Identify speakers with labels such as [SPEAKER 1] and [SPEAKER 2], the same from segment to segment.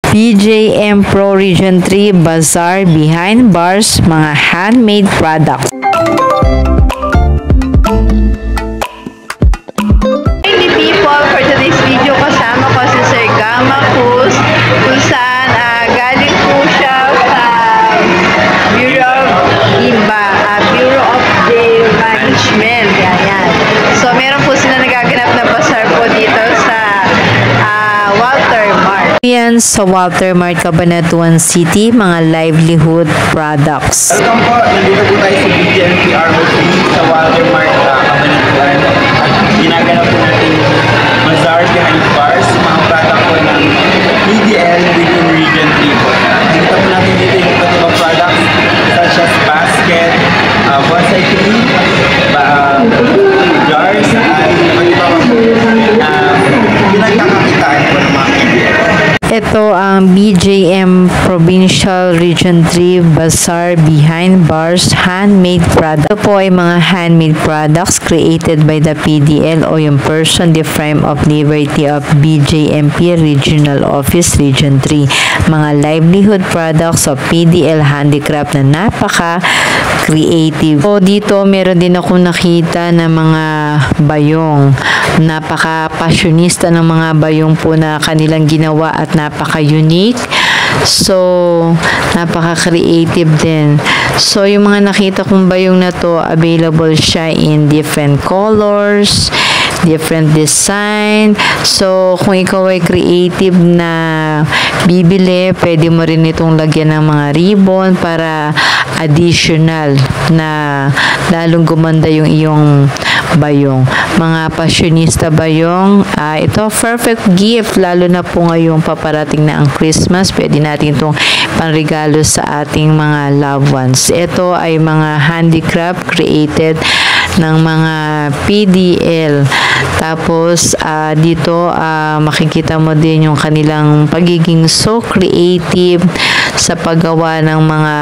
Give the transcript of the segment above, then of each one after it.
[SPEAKER 1] BJM Pro Region 3 Bazaar Behind Bars, mga handmade products.
[SPEAKER 2] Hey people, for today's video kasama ko si Sir Gama Cruz, kung saan galing po siya sa Bureau of the Management. Yan. So meron po sila nagaganap na bazaar po dito sa Walter Mart.
[SPEAKER 1] Yan sa Walter Mart, Cabanatuan City, mga livelihood products.
[SPEAKER 3] Welcome po, nandito po tayo sa BJMPROC sa Walter Mart, Cabanatuan. At ginaganap po natin bazaar behind bars, mga product po ng PDL within Region 3 po. Nakikita po natin dito yung iba't ibang products such as basket, bonsai tree, jars, at iba't ibang pinagkakakitaan po ng mga PDL.
[SPEAKER 1] Ito ang BJM Provincial Region 3 Bazaar Behind Bars Handmade Products. Ito po ay mga handmade products created by the PDL o yung person the frame of liberty of BJMP Regional Office Region 3. Mga livelihood products of PDL handicraft na napaka-creative. So dito meron din ako nakita na mga bayong. Napaka-passionista ng mga bayong po na kanilang ginawa at napaka-unique. So, napaka-creative din. So, yung mga nakita kong bayong na to, available siya in different colors, different design. So, kung ikaw ay creative na bibili, pwede mo rin itong lagyan ng mga ribbon para additional na lalong gumanda yung iyong bayong. Mga passionista bayong, ito perfect gift lalo na po ngayong paparating na ang Christmas. Pwede natin itong panregalo sa ating mga loved ones. Ito ay mga handicraft created ng mga PDL. Tapos dito makikita mo din yung kanilang pagiging so creative sa paggawa ng mga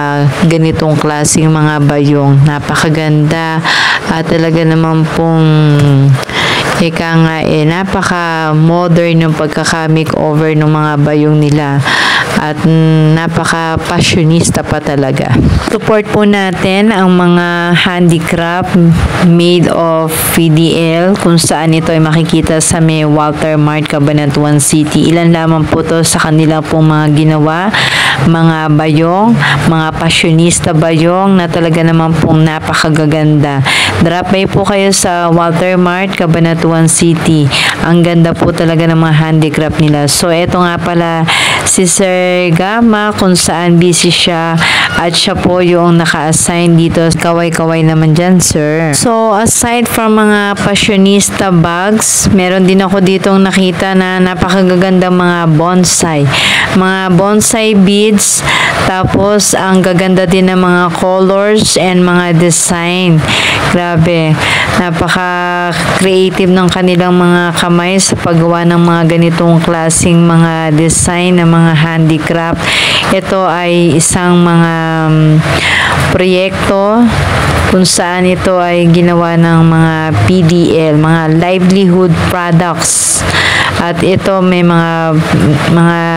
[SPEAKER 1] ganitong klaseng mga bayong. Napakaganda at talaga naman pong napaka-modern yung pagkaka-makeover ng mga bayong nila at napaka-passionista pa talaga. Support po natin ang mga handicraft made of PDL kung saan ito ay makikita sa may Walter Mart, Cabanatuan City. Ilan lamang po to sa kanila pong mga ginawa, mga bayong, mga passionista bayong na talaga naman pong napakagaganda. Drop by po kayo sa Walter Mart, Cabanatuan City. Ang ganda po talaga ng mga handicraft nila. So, eto nga pala si Sir Gama kung saan busy siya at siya po yung naka-assign dito. Kaway-kaway naman dyan, sir. So, aside from mga passionista bags, meron din ako ditong nakita na napakagaganda mga bonsai. Mga bonsai beads. Tapos, ang gaganda din ng mga colors and mga design. Grabe. Napaka-creative ng kanilang mga kamay sa paggawa ng mga ganitong klaseng mga design na mga handicraft. Ito ay isang mga proyekto kung saan ito ay ginawa ng mga PDL, mga livelihood products. At ito may mga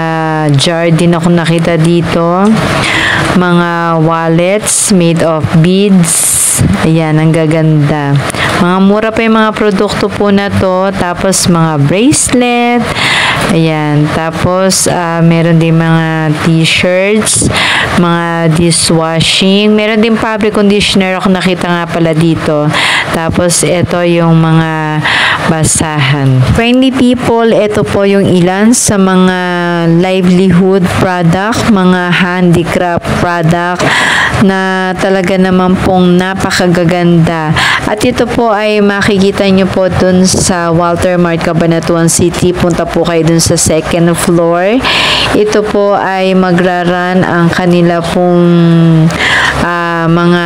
[SPEAKER 1] jar din ako nakita dito. Mga wallets made of beads. Ayan, ang gaganda. Mga mura pa yung mga produkto po na to. Tapos mga bracelet. Ayan. Tapos meron din mga t-shirts, mga dishwashing. Meron din fabric conditioner ako nakita nga pala dito. Tapos ito yung mga basahan. Friendly people, ito po yung ilan sa mga livelihood product, mga handicraft product na talaga naman pong napakagaganda. At ito po ay makikita nyo po dun sa Walter Mart, Cabanatuan City. Punta po kayo dun sa second floor. Ito po ay magraran ang kanila pong mga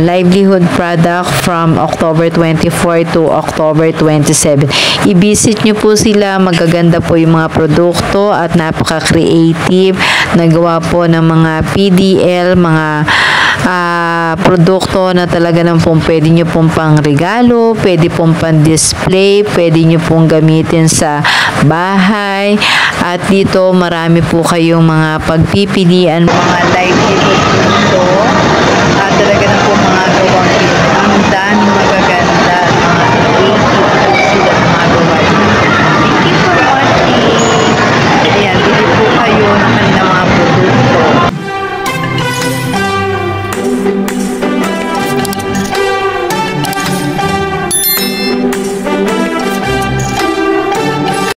[SPEAKER 1] livelihood product from October 24 to October 27. I-visit nyo po sila. Magaganda po yung mga produkto at napaka-creative. Nagawa po ng mga PDL, mga produkto na talaga naman pong pwede nyo pong pang regalo, pwede pong pang display, pwede nyo pong gamitin sa bahay. At dito marami po kayong mga pagpipilian, mga